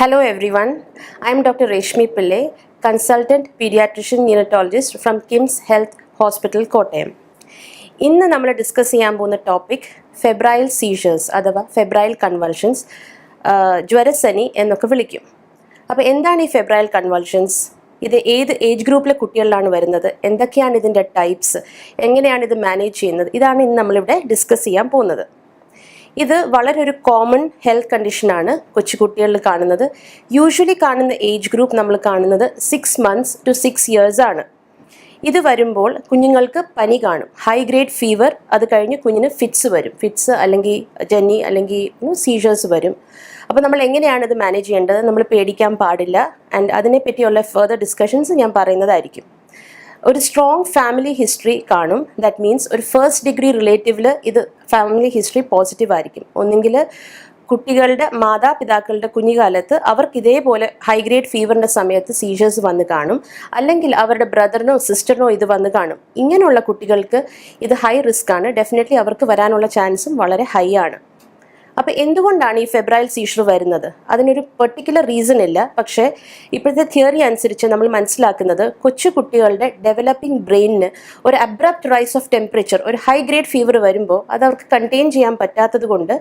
Hello everyone, I am Dr. Reshmi Pillai, Consultant Pediatrician Neonatologist from KIMS Health Hospital, Kottayam. ഇന്ന് നമ്മൾ discuss ചെയ്യാൻ പോകുന്ന topic febrile seizures അഥവാ febrile convulsions, ജ്വരസനി എന്നൊക്കെ വിളിക്കും. അപ്പോൾ എന്താണ് ഈ ഫെബ്രൈൽ കൺവൾഷൻസ്? ഇത് ഏത് ഏജ് ഗ്രൂപ്പിലെ കുട്ടികളിലാണ് വരുന്നത്? എന്തൊക്കെയാണ് ഇതിൻ്റെ ടൈപ്സ്? എങ്ങനെയാണ് ഇത് മാനേജ് ചെയ്യുന്നത്? ഇതാണ് ഇന്ന് നമ്മളിവിടെ ഡിസ്കസ് ചെയ്യാൻ പോകുന്നത്. ഇത് വളരെ ഒരു കോമൺ ഹെൽത്ത് കണ്ടീഷനാണ് കൊച്ചുകുട്ടികളിൽ കാണുന്നത്. യൂഷ്വലി കാണുന്ന ഏജ് ഗ്രൂപ്പ് നമ്മൾ കാണുന്നത് 6 months to 6 years ആണ്. ഇത് വരുമ്പോൾ കുഞ്ഞുങ്ങൾക്ക് പനി കാണും, ഹൈ ഗ്രേഡ് ഫീവർ, അത് കഴിഞ്ഞ് കുഞ്ഞിന് ഫിറ്റ്സ് അല്ലെങ്കിൽ ജന്നി അല്ലെങ്കിൽ സീഷേഴ്സ് വരും. അപ്പോൾ നമ്മൾ എങ്ങനെയാണ് ഇത് മാനേജ് ചെയ്യേണ്ടത്? നമ്മൾ പേടിക്കാൻ പാടില്ല. ആൻഡ് അതിനെപ്പറ്റിയുള്ള ഫർദർ ഡിസ്കഷൻസ് ഞാൻ പറയുന്നതായിരിക്കും. ഒരു സ്ട്രോങ് ഫാമിലി ഹിസ്റ്ററി കാണും. ദാറ്റ് മീൻസ് ഒരു ഫസ്റ്റ് ഡിഗ്രി റിലേറ്റീവിൽ ഇത് ഫാമിലി ഹിസ്റ്ററി പോസിറ്റീവ് ആയിരിക്കും. ഒന്നെങ്കിൽ കുട്ടികളുടെ മാതാപിതാക്കളുടെ കുഞ്ഞുകാലത്ത് അവർക്ക് ഇതേപോലെ ഹൈ ഗ്രേഡ് ഫീവറിൻ്റെ സമയത്ത് സീഷേഴ്സ് വന്ന് കാണും, അല്ലെങ്കിൽ അവരുടെ ബ്രദറിനോ സിസ്റ്ററിനോ ഇത് വന്ന് കാണും. ഇങ്ങനെയുള്ള കുട്ടികൾക്ക് ഇത് ഹൈ റിസ്ക് ആണ്. ഡെഫിനറ്റ്ലി അവർക്ക് വരാനുള്ള ചാൻസും വളരെ ഹൈ ആണ്. അപ്പോൾ എന്തുകൊണ്ടാണ് ഈ ഫെബ്രൈൽ സീഷർ വരുന്നത്? അതിനൊരു പെർട്ടിക്കുലർ റീസൺ ഇല്ല. പക്ഷേ ഇപ്പോഴത്തെ തിയറി അനുസരിച്ച് നമ്മൾ മനസ്സിലാക്കുന്നത് കൊച്ചു കുട്ടികളുടെ ഡെവലപ്പിംഗ് ബ്രെയിനിന് ഒരു അബ്രപ്റ്റ് റൈസ് ഓഫ് ടെമ്പറേച്ചർ, ഒരു ഹൈ ഗ്രേഡ് ഫീവർ വരുമ്പോൾ അത് അവർക്ക് കണ്ടെയ്ൻ ചെയ്യാൻ പറ്റാത്തത് കൊണ്ട്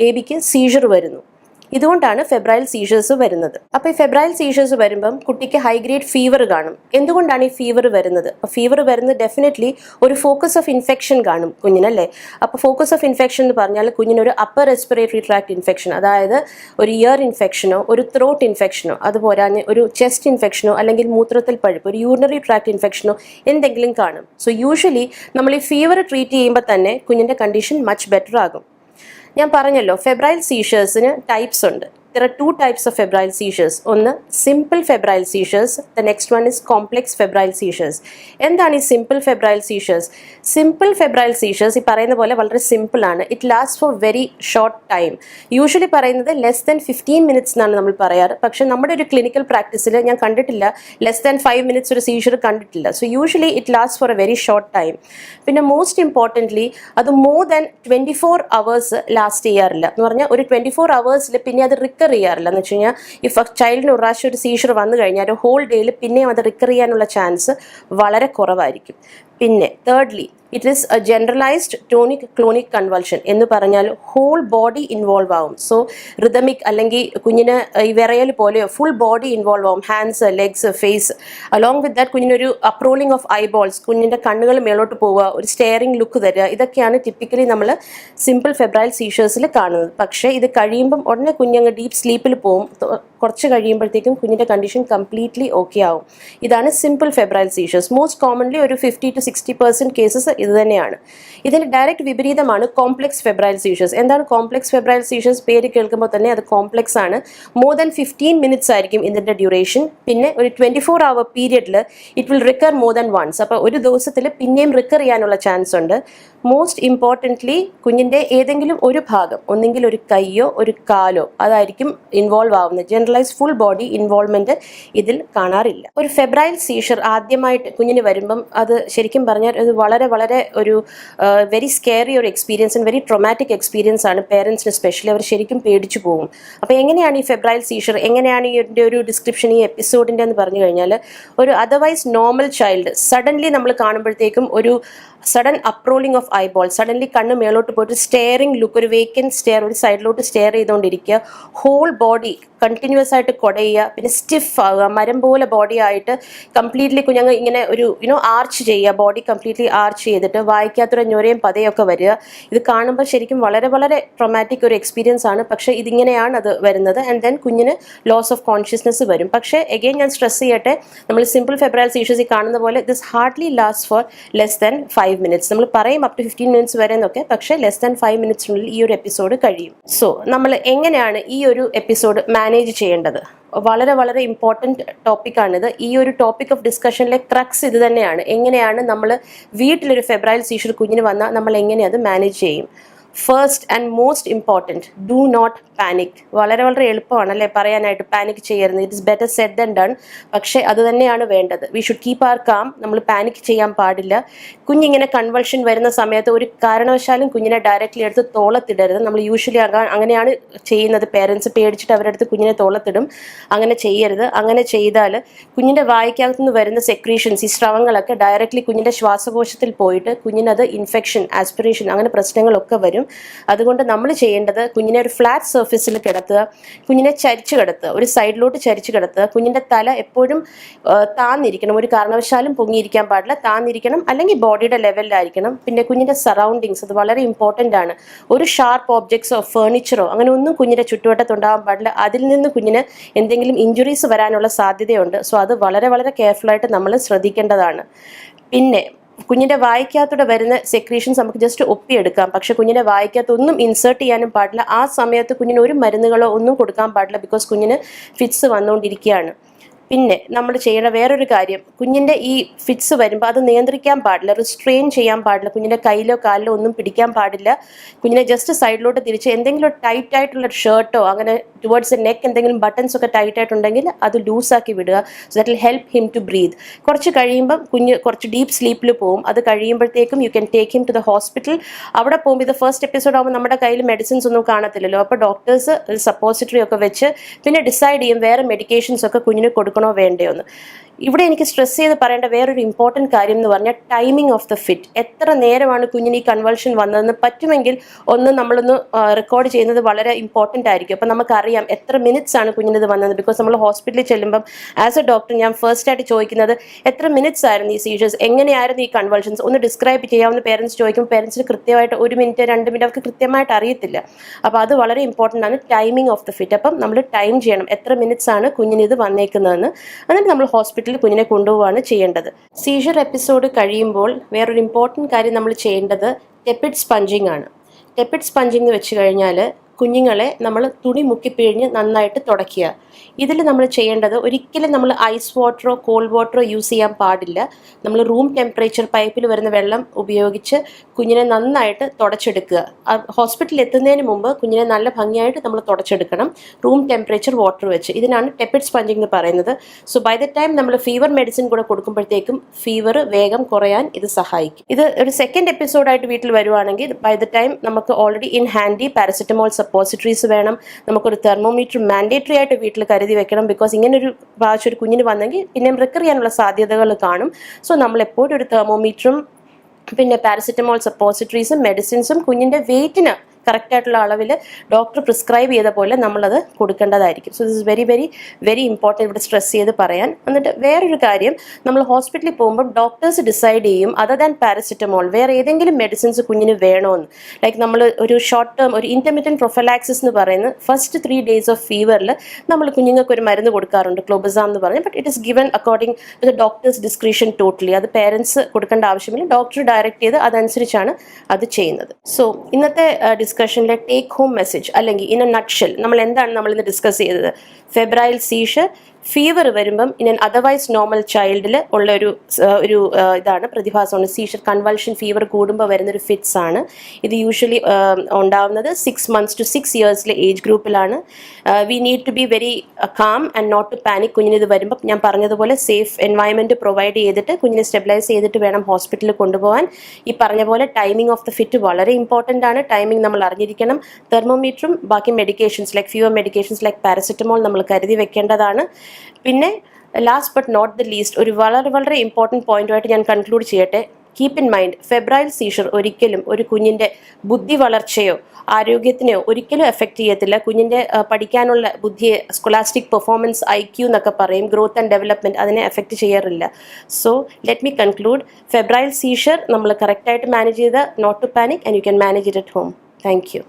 ബേബിക്ക് സീഷർ വരുന്നു. ഇതുകൊണ്ടാണ് ഫെബ്രൈൽ സീഷേഴ്സ് വരുന്നത്. അപ്പോൾ ഈ ഫെബ്രൈൽ സീഷേഴ്സ് വരുമ്പം കുട്ടിക്ക് ഹൈ ഗ്രേഡ് ഫീവർ കാണും. എന്തുകൊണ്ടാണ് ഈ ഫീവർ വരുന്നത്? അപ്പോൾ ഫീവർ വരുന്നത് ഡെഫിനറ്റ്ലി ഒരു ഫോക്കസ് ഓഫ് ഇൻഫെക്ഷൻ കാണും കുഞ്ഞിനല്ലേ. അപ്പോൾ ഫോക്കസ് ഓഫ് ഇൻഫെക്ഷൻ എന്ന് പറഞ്ഞാൽ കുഞ്ഞിനൊരു അപ്പർ റെസ്പിറേറ്ററി ട്രാക്ട് ഇൻഫെക്ഷൻ, അതായത് ഒരു ഇയർ ഇൻഫെക്ഷനോ ഒരു ത്രോട്ട് ഇൻഫെക്ഷനോ, അതുപോലെ ഒരു ചെസ്റ്റ് ഇൻഫെക്ഷനോ അല്ലെങ്കിൽ മൂത്രത്തിൽ പഴുപ്പ്, ഒരു യൂറിനറി ട്രാക്ട് ഇൻഫെക്ഷനോ എന്തെങ്കിലും കാണും. സോ യൂഷ്വലി നമ്മൾ ഈ ഫീവർ ട്രീറ്റ് ചെയ്യുമ്പോൾ തന്നെ കുഞ്ഞിൻ്റെ കണ്ടീഷൻ മച്ച് ബെറ്റർ ആകും. ഞാൻ പറഞ്ഞല്ലോ, ഫെബ്രൈൽ സീഷേഴ്സിന് ടൈപ്സ് ഉണ്ട്. There are 2 types of febrile seizures. ഒന്ന് simple febrile seizures, the next one is complex febrile seizures. എന്താണ് ഈ simple febrile seizures? Simple febrile seizures ഈ പറയുന്ന പോലെ വളരെ സിമ്പിൾ ആണ്. It last for very short time. Usually പറയുന്നത് ലെസ് ദാൻ 15 minutes എന്നാണ് നമ്മൾ പറയാറ്. പക്ഷെ നമ്മുടെ ഒരു ക്ലിനിക്കൽ പ്രാക്ടീസിൽ ഞാൻ കണ്ടിട്ടില്ല ലെസ് ദാൻ 5 minutes ഒരു സീഷർ കണ്ടിട്ടില്ല. So usually it last for a very short time. പിന്നെ മോസ്റ്റ് ഇമ്പോർട്ടൻ്റ്ലി അത് മോർ ദാൻ 24 hours ലാസ്റ്റ് ചെയ്യാറില്ല. എന്ന് പറഞ്ഞാൽ ഒരു 24 hours പിന്നെ അത് റിക്കർ ചെയ്യാറില്ല. എന്ന് വെച്ച് കഴിഞ്ഞാൽ ഈ ചൈൽഡിന് ഒരു പ്രാവശ്യം ഒരു സീഷർ വന്നു കഴിഞ്ഞാൽ ഒരു ഹോൾ ഡേയിൽ പിന്നെയും അത് റിക്കർ ചെയ്യാനുള്ള ചാൻസ് വളരെ കുറവായിരിക്കും. പിന്നെ thirdly it is a generalised tonic clonic convulsion എന്ന് പറഞ്ഞാൽ ഹോൾ ബോഡി ഇൻവോൾവ് ആവും. സോ റിതമിക് അല്ലെങ്കിൽ കുഞ്ഞിന് ഈ വിറയൽ പോലെയോ ഫുൾ ബോഡി ഇൻവോൾവ് ആവും, hands, legs, face. Along with that കുഞ്ഞിനൊരു അപ്രോളിംഗ് ഓഫ് ഐബോൾസ്, കുഞ്ഞിൻ്റെ കണ്ണുകൾ മേലോട്ട് പോവുക, ഒരു സ്റ്റെയറിംഗ് ലുക്ക് തരിക. ഇതൊക്കെയാണ് ടിപ്പിക്കലി നമ്മൾ സിമ്പിൾ ഫെബ്രൈൽ സീഷേഴ്സിൽ കാണുന്നത്. പക്ഷേ ഇത് കഴിയുമ്പം ഉടനെ കുഞ്ഞങ്ങ് ഡീപ്പ് സ്ലീപ്പിൽ പോവും. കുറച്ച് കഴിയുമ്പോഴത്തേക്കും കുഞ്ഞിൻ്റെ കണ്ടീഷൻ കംപ്ലീറ്റ്ലി ഓക്കെ ആവും. ഇതാണ് simple febrile seizures. Most commonly ഒരു 50 to 60% കേസസ് ഇത് തന്നെയാണ്. ഇതിന് ഡയറക്റ്റ് വിപരീതമാണ് കോംപ്ലെക്സ് ഫെബ്രൈൽ സീഷേഴ്സ്. എന്താണ് കോംപ്ലെക്സ് ഫെബ്രൈൽ സീഷേഴ്സ്? പേര് കേൾക്കുമ്പോൾ തന്നെ അത് കോംപ്ലെക്സ് ആണ്. മോർ ദാൻ 15 minutes ആയിരിക്കും ഇതിൻ്റെ ഡ്യൂറേഷൻ. പിന്നെ ഒരു 24 hour പീരിയഡിൽ it will recur more than once. അപ്പോൾ ഒരു ദിവസത്തിൽ പിന്നെയും റിക്കർ ചെയ്യാനുള്ള ചാൻസ് ഉണ്ട്. മോസ്റ്റ് ഇമ്പോർട്ടൻ്റ്ലി കുഞ്ഞിൻ്റെ ഏതെങ്കിലും ഒരു ഭാഗം, ഒന്നെങ്കിൽ ഒരു കൈയോ ഒരു കാലോ, അതായിരിക്കും ഇൻവോൾവ് ആവുന്നത്. ജനറലൈസ് ഫുൾ ബോഡി ഇൻവോൾവ്മെൻറ്റ് ഇതിൽ കാണാറില്ല. ഒരു ഫെബ്രൈൽ സീഷർ ആദ്യമായിട്ട് കുഞ്ഞിന് വരുമ്പം അത് ശരിക്കും പറഞ്ഞാൽ അത് വളരെ വളരെ ഒരു വെരി സ്കെയറി ഒരു എക്സ്പീരിയൻസ്, വെരി ട്രോമാറ്റിക് എക്സ്പീരിയൻസ് ആണ് പേരൻസിന്. സ്പെഷ്യലി അവർ ശരിക്കും പേടിച്ചു പോകും. അപ്പോൾ എങ്ങനെയാണ് ഈ ഫെബ്രൈൽ സീഷർ, എങ്ങനെയാണ് ഇതിൻ്റെ ഒരു ഡിസ്ക്രിപ്ഷൻ ഈ എപ്പിസോഡിൻ്റെ എന്ന് പറഞ്ഞു കഴിഞ്ഞാൽ, ഒരു അതർവൈസ് നോർമൽ ചൈൽഡ് സഡൻലി നമ്മൾ കാണുമ്പോഴത്തേക്കും ഒരു സഡൻ അപ്രോളിംഗ് ഓഫ് ഐബോൾ, സഡൻലി കണ്ണ് മേലോട്ട് പോയിട്ട് സ്റ്റെയറിംഗ് ലുക്ക്, ഒരു വേക്കൻറ്റ് സ്റ്റെയർ, ഒരു സൈഡിലോട്ട് സ്റ്റെയർ ചെയ്തുകൊണ്ടിരിക്കുക, ഹോൾ ബോഡി കണ്ടിന്യൂസ് ആയിട്ട് കുടയുക, പിന്നെ സ്റ്റിഫ് ആവുക, മരം പോലെ ബോഡി ആയിട്ട് കംപ്ലീറ്റ്ലി കുഞ്ഞങ്ങ് ഇങ്ങനെ ഒരു ആർച്ച് ചെയ്യുക, ബോഡി കംപ്ലീറ്റ്ലി ആർച്ച് ചെയ്തിട്ട് വായിക്കാത്തൊരു ഞൊരയും പതയൊക്കെ വരിക. ഇത് കാണുമ്പോൾ ശരിക്കും വളരെ വളരെ ട്രോമാറ്റിക് ഒരു എക്സ്പീരിയൻസ് ആണ്. പക്ഷേ ഇതിങ്ങനെയാണ് അത് വരുന്നത്. ആൻഡ് ദെൻ കുഞ്ഞിന് ലോസ് ഓഫ് കോൺഷ്യസ്നെസ് വരും. പക്ഷേ എഗെയിൻ ഞാൻ സ്ട്രെസ് ചെയ്യട്ടെ, നമ്മൾ സിമ്പിൾ ഫെബ്രൈൽ സീഷേഴ്സ് ഈ കാണുന്ന പോലെ this hardly last for less than 5 minutes. നമ്മൾ പറയും അപ് ടു 15 minutes വരെ എന്നൊക്കെ, പക്ഷേ ലെസ് ദാൻ 5 minutes ഈ ഒരു എപ്പിസോഡ് കഴിയും. സോ നമ്മൾ എങ്ങനെയാണ് ഈ ഒരു എപ്പിസോഡ് മാനേജ് ചെയ്യേണ്ടത്? വളരെ വളരെ ഇമ്പോർട്ടൻറ്റ് ടോപ്പിക്കാണിത്. ഈ ഒരു ടോപ്പിക് ഓഫ് ഡിസ്കഷനിലെ ക്രക്സ് ഇത് തന്നെയാണ്. എങ്ങനെയാണ് നമ്മൾ വീട്ടിലൊരു ഫെബ്രൈൽ സീഷർ കുഞ്ഞിന് വന്നാൽ നമ്മൾ എങ്ങനെ അത് മാനേജ് ചെയ്യും? First and most important, do not panic. വളരെ വളരെ എളുപ്പമാണ് അല്ലേ പറയാനായിട്ട്, പാനിക് ചെയ്യരുത്. It is better said than done. പക്ഷേ അത് തന്നെയാണ് വേണ്ടത്. We should keep our calm. നമ്മൾ പാനിക് ചെയ്യാൻ പാടില്ല. കുഞ്ഞിങ്ങനെ കൺവൾഷൻ വരുന്ന സമയത്ത് ഒരു കാരണവശാലും കുഞ്ഞിനെ ഡയറക്റ്റ്ലി എടുത്ത് തോളത്തിടരുത്. നമ്മൾ യൂഷ്വലി അങ്ങനെയാണ് ചെയ്യുന്നത്. പേരൻസ് പേടിച്ചിട്ട് അവരുടെ അടുത്ത് കുഞ്ഞിനെ തോളത്തിടും. അങ്ങനെ ചെയ്യരുത്. അങ്ങനെ ചെയ്താൽ കുഞ്ഞിൻ്റെ വായ്ക്കകത്തു നിന്ന് വരുന്ന സെക്രീഷൻസ്, ഈ സ്രവങ്ങളൊക്കെ ഡയറക്റ്റ്ലി കുഞ്ഞിൻ്റെ ശ്വാസകോശത്തിൽ പോയിട്ട് കുഞ്ഞിനത് ഇൻഫെക്ഷൻ, ആസ്പിറേഷൻ അങ്ങനെ പ്രശ്നങ്ങളൊക്കെ വരും. അതുകൊണ്ട് നമ്മൾ ചെയ്യേണ്ടത് കുഞ്ഞിനെ ഒരു ഫ്ലാറ്റ് സർഫസിൽ കിടത്തുക, കുഞ്ഞിനെ ചരിച്ച് കിടത്തുക, ഒരു സൈഡിലോട്ട് ചരിച്ച് കിടത്തുക. കുഞ്ഞിൻ്റെ തല എപ്പോഴും താന്നിരിക്കണം. ഒരു കാരണവശാലും പൊങ്ങിയിരിക്കാൻ പാടില്ല. താന്നിരിക്കണം, അല്ലെങ്കിൽ ബോഡിയുടെ ലെവലിലായിരിക്കണം. പിന്നെ കുഞ്ഞിൻ്റെ സറൗണ്ടിങ്സ്, അത് വളരെ ഇമ്പോർട്ടൻ്റ് ആണ്. ഒരു ഷാർപ്പ് ഓബ്ജക്ട്സോ ഫേർണിച്ചറോ അങ്ങനെ ഒന്നും കുഞ്ഞിൻ്റെ ചുറ്റുവട്ടത്തുണ്ടാകാൻ പാടില്ല. അതിൽ നിന്ന് കുഞ്ഞിന് എന്തെങ്കിലും ഇഞ്ചുറീസ് വരാനുള്ള സാധ്യതയുണ്ട്. സോ അത് വളരെ വളരെ കെയർഫുള്ളായിട്ട് നമ്മൾ ശ്രദ്ധിക്കേണ്ടതാണ്. പിന്നെ കുഞ്ഞിൻ്റെ വായ്ക്കകത്തൂടെ വരുന്ന സെക്രീഷൻസ് നമുക്ക് ജസ്റ്റ് ഒപ്പിയെടുക്കാം. പക്ഷെ കുഞ്ഞിൻ്റെ വായ്ക്കകത്ത് ഒന്നും ഇൻസേർട്ട് ചെയ്യാനും പാടില്ല. ആ സമയത്ത് കുഞ്ഞിന് ഒരു മരുന്നുകളോ ഒന്നും കൊടുക്കാൻ പാടില്ല. ബിക്കോസ് കുഞ്ഞിന് ഫിറ്റ്സ് വന്നുകൊണ്ടിരിക്കുകയാണ്. പിന്നെ നമ്മൾ ചെയ്യേണ്ട വേറൊരു കാര്യം, കുഞ്ഞിൻ്റെ ഈ ഫിറ്റ്സ് വരുമ്പോൾ അത് നിയന്ത്രിക്കാൻ പാടില്ല, റിസ്ട്രെയിൻ ചെയ്യാൻ പാടില്ല. കുഞ്ഞിൻ്റെ കയ്യിലോ കാലിലോ ഒന്നും പിടിക്കാൻ പാടില്ല. കുഞ്ഞിനെ ജസ്റ്റ് സൈഡിലോട്ട് തിരിച്ച് എന്തെങ്കിലും ടൈറ്റ് ആയിട്ടുള്ള ഷർട്ടോ അങ്ങനെ ടുവേർഡ്സ് ദ നെക്ക് എന്തെങ്കിലും ബട്ടൺസ് ഒക്കെ ടൈറ്റ് ആയിട്ടുണ്ടെങ്കിൽ അത് ലൂസാക്കി വിടുക. So that will help him to breathe. കുറച്ച് കഴിയുമ്പം കുഞ്ഞ് കുറച്ച് ഡീപ്പ് സ്ലീപ്പിൽ പോകും. അത് കഴിയുമ്പോഴത്തേക്കും you can take him to the hospital. അവിടെ പോകുമ്പോൾ ഇത് ഫസ്റ്റ് എപ്പിസോഡ് ആകുമ്പോൾ നമ്മുടെ കയ്യിൽ മെഡിസിൻസ് ഒന്നും കാണത്തില്ലല്ലോ. അപ്പോൾ ഡോക്ടേഴ്സ് സപ്പോസിറ്ററി ഒക്കെ വെച്ച് പിന്നെ ഡിസൈഡ് ചെയ്യും വേറെ മെഡിക്കേഷൻസ് ഒക്കെ കുഞ്ഞിന് കൊടുക്കണോ വേണ്ടയോ എന്ന്. ഇവിടെ എനിക്ക് സ്ട്രെസ് ചെയ്ത് പറയേണ്ട വേറൊരു ഇമ്പോർട്ടൻറ്റ് കാര്യം എന്ന് പറഞ്ഞാൽ ടൈമിംഗ് ഓഫ് ദ ഫിറ്റ്. എത്ര നേരമാണ് കുഞ്ഞിന് ഈ കൺവൾഷൻ വന്നതെന്ന് പറ്റുമെങ്കിൽ നമ്മളൊന്ന് റെക്കോർഡ് ചെയ്യുന്നത് വളരെ ഇമ്പോർട്ടൻ്റ് ആയിരിക്കും. അപ്പോൾ നമുക്കറിയാം എത്ര മിനിറ്റ്സ് ആണ് കുഞ്ഞിന് ഇത് വന്നത്. ബിക്കോസ് നമ്മൾ ഹോസ്പിറ്റലിൽ ചെല്ലുമ്പം ആസ് എ ഡോക്ടർ ഞാൻ ഫസ്റ്റ് ആയിട്ട് ചോദിക്കുന്നത് എത്ര മിനിറ്റ്സ് ആയിരുന്നു ഈ സീഷേഴ്സ്, എങ്ങനെയായിരുന്നു ഈ കൺവൾഷൻസ് ഒന്ന് ഡിസ്ക്രൈബ് ചെയ്യാവുന്ന പേരൻസ് ചോദിക്കും. പേരൻസിന് കൃത്യമായിട്ട് 1 മിനിറ്റ് 2 മിനിറ്റ് അവർക്ക് കൃത്യമായിട്ട് അറിയത്തില്ല. അപ്പോൾ അത് വളരെ ഇമ്പോർട്ടൻ്റ് ആണ്, ടൈമിംഗ് ഓഫ് ദ ഫിറ്റ്. അപ്പം നമ്മൾ ടൈം ചെയ്യണം എത്ര മിനിറ്റ്സ് ആണ് കുഞ്ഞിന് ഇത് വന്നേക്കുന്നതെന്ന്. എന്നിട്ട് നമ്മൾ ഹോസ്പിറ്റലിൽ കുഞ്ഞിനെ കൊണ്ടുപോവാണ് ചെയ്യേണ്ടത്. സീഷർ എപ്പിസോഡ് കഴിയുമ്പോൾ വേറൊരു ഇമ്പോർട്ടൻറ്റ് കാര്യം നമ്മൾ ചെയ്യേണ്ടത് ടെപ്പിഡ് സ്പഞ്ചിങ് ആണ്. ടെപ്പിഡ് സ്പഞ്ചിങ് എന്ന് വെച്ച് കഴിഞ്ഞാൽ കുഞ്ഞുങ്ങളെ നമ്മൾ തുണി മുക്കിപ്പിഴിഞ്ഞ് നന്നായിട്ട് തുടയ്ക്കുക. ഇതിൽ നമ്മൾ ചെയ്യേണ്ടത് ഒരിക്കലും നമ്മൾ ഐസ് വാട്ടറോ കോൾഡ് വാട്ടറോ യൂസ് ചെയ്യാൻ പാടില്ല. നമ്മൾ റൂം ടെമ്പറേച്ചർ പൈപ്പിൽ വരുന്ന വെള്ളം ഉപയോഗിച്ച് കുഞ്ഞിനെ നന്നായിട്ട് തുടച്ചെടുക്കുക. ഹോസ്പിറ്റലിൽ എത്തുന്നതിന് മുമ്പ് കുഞ്ഞിനെ നല്ല ഭംഗിയായിട്ട് നമ്മൾ തുടച്ചെടുക്കണം റൂം ടെമ്പറേച്ചർ വാട്ടർ വെച്ച്. ഇതിനാണ് ടെപ്പിഡ് സ്പഞ്ചിങ് എന്ന് പറയുന്നത്. സോ ബൈ ദ ടൈം നമ്മൾ ഫീവർ മെഡിസിൻ കൂടെ കൊടുക്കുമ്പോഴത്തേക്കും ഫീവർ വേഗം കുറയാൻ ഇത് സഹായിക്കും. ഇത് ഒരു സെക്കൻഡ് എപ്പിസോഡായിട്ട് വീട്ടിൽ വരുവാണെങ്കിൽ ബൈ ദ ടൈം നമുക്ക് already in handy paracetamol suppositories വേണം. നമുക്കൊരു തെർമോമീറ്റർ മാൻഡേറ്ററി ആയിട്ട് വീട്ടിൽ കരുതി വെക്കണം. ബിക്കോസ് ഇങ്ങനൊരു പ്രാവശ്യം ഒരു കുഞ്ഞിന് വന്നെങ്കിൽ പിന്നെയും റിക്കർ ചെയ്യാനുള്ള സാധ്യതകൾ കാണും. സോ നമ്മൾ എപ്പോഴും ഒരു തെർമോമീറ്ററും പിന്നെ പാരസെറ്റമോൾ സപ്പോസിറ്ററീസും മെഡിസിൻസും കുഞ്ഞിൻ്റെ വെയിറ്റിന് കറക്റ്റായിട്ടുള്ള അളവിൽ ഡോക്ടർ പ്രിസ്ക്രൈബ് ചെയ്ത പോലെ നമ്മളത് കൊടുക്കേണ്ടതായിരിക്കും. So this is very very very important ഇവിടെ സ്ട്രെസ് ചെയ്ത് പറയാൻ. എന്നിട്ട് വേറൊരു കാര്യം, നമ്മൾ ഹോസ്പിറ്റലിൽ പോകുമ്പോൾ ഡോക്ടേഴ്സ് ഡിസൈഡ് ചെയ്യും അതർ ദാൻ പാരസെറ്റമോൾ വേറെ ഏതെങ്കിലും മെഡിസിൻസ് കുഞ്ഞിന് വേണമെന്ന്. ലൈക്ക് നമ്മൾ ഒരു ഷോർട്ട് ടേം ഒരു ഇൻ്റർമിറ്റൻറ്റ് പ്രൊഫലാക്സിസ് എന്ന് പറയുന്നത് ഫസ്റ്റ് 3 days ഓഫ് ഫീവറിൽ നമ്മൾ കുഞ്ഞുങ്ങൾക്ക് ഒരു മരുന്ന് കൊടുക്കാറുണ്ട്, ക്ലോബസാം എന്ന് പറഞ്ഞ്. But it is given according to the doctor's discretion totally. അത് പേരൻസ് കൊടുക്കേണ്ട ആവശ്യമില്ല, ഡോക്ടർ ഡയറക്റ്റ് ചെയ്ത് അതനുസരിച്ചാണ് അത് ചെയ്യുന്നത്. സോ ഇന്നത്തെ ഡിസ്കഷനിലെ ടേക്ക് ഹോം മെസ്സേജ് അല്ലെങ്കിൽ ഇൻ എ നട്ട്ഷെൽ നമ്മൾ എന്താണ് നമ്മളിന്ന് ഡിസ്കസ് ചെയ്തത്? ഫെബ്രൈൽ സീഷർ, ഫീവർ വരുമ്പം ഇൻ അതർവൈസ് നോർമൽ ചൈൽഡിൽ ഉള്ള ഒരു ഇതാണ് പ്രതിഭാസമാണ് സീഷർ. കൺവൾഷൻ ഫീവർ കൂടുമ്പോൾ വരുന്നൊരു ഫിറ്റ്സ് ആണ്. ഇത് യൂഷ്വലി ഉണ്ടാവുന്നത് 6 months to 6 years ഏജ് ഗ്രൂപ്പിലാണ്. We need to be very calm and not to panic. കുഞ്ഞിന് ഇത് വരുമ്പോൾ ഞാൻ പറഞ്ഞതുപോലെ സേഫ് എൻവയൺമെൻറ്റ് പ്രൊവൈഡ് ചെയ്തിട്ട് കുഞ്ഞിനെ സ്റ്റെബിലൈസ് ചെയ്തിട്ട് വേണം ഹോസ്പിറ്റലിൽ കൊണ്ടുപോകാൻ. ഈ പറഞ്ഞ പോലെ ടൈമിംഗ് ഓഫ് ദ ഫിറ്റ് വളരെ ഇമ്പോർട്ടൻ്റ് ആണ്. ടൈമിംഗ് നമ്മൾ അറിഞ്ഞിരിക്കണം. തെർമോമീറ്ററും ബാക്കി medications like fever medications like paracetamol നമ്മൾ കരുതി വെക്കേണ്ടതാണ്. പിന്നെ last but not the least ഒരു വളരെ വളരെ ഇമ്പോർട്ടൻറ്റ് പോയിന്റുമായിട്ട് ഞാൻ കൺക്ലൂഡ് ചെയ്യട്ടെ. Keep in mind, febrile seizure ഒരിക്കലും ഒരു കുഞ്ഞിൻ്റെ ബുദ്ധി വളർച്ചയോ ആരോഗ്യത്തിനെയോ ഒരിക്കലും എഫക്റ്റ് ചെയ്യത്തില്ല. കുഞ്ഞിൻ്റെ പഠിക്കാനുള്ള ബുദ്ധിയെ, സ്കൊളാസ്റ്റിക് പെർഫോമൻസ്, IQ എന്നൊക്കെ പറയും, ഗ്രോത്ത് ആൻഡ് ഡെവലപ്മെൻറ്റ്, അതിനെ എഫക്റ്റ് ചെയ്യാറില്ല. So let me conclude, febrile seizure നമ്മൾ കറക്റ്റായിട്ട് മാനേജ് ചെയ്ത് not to panic and you can manage it at home. Thank U.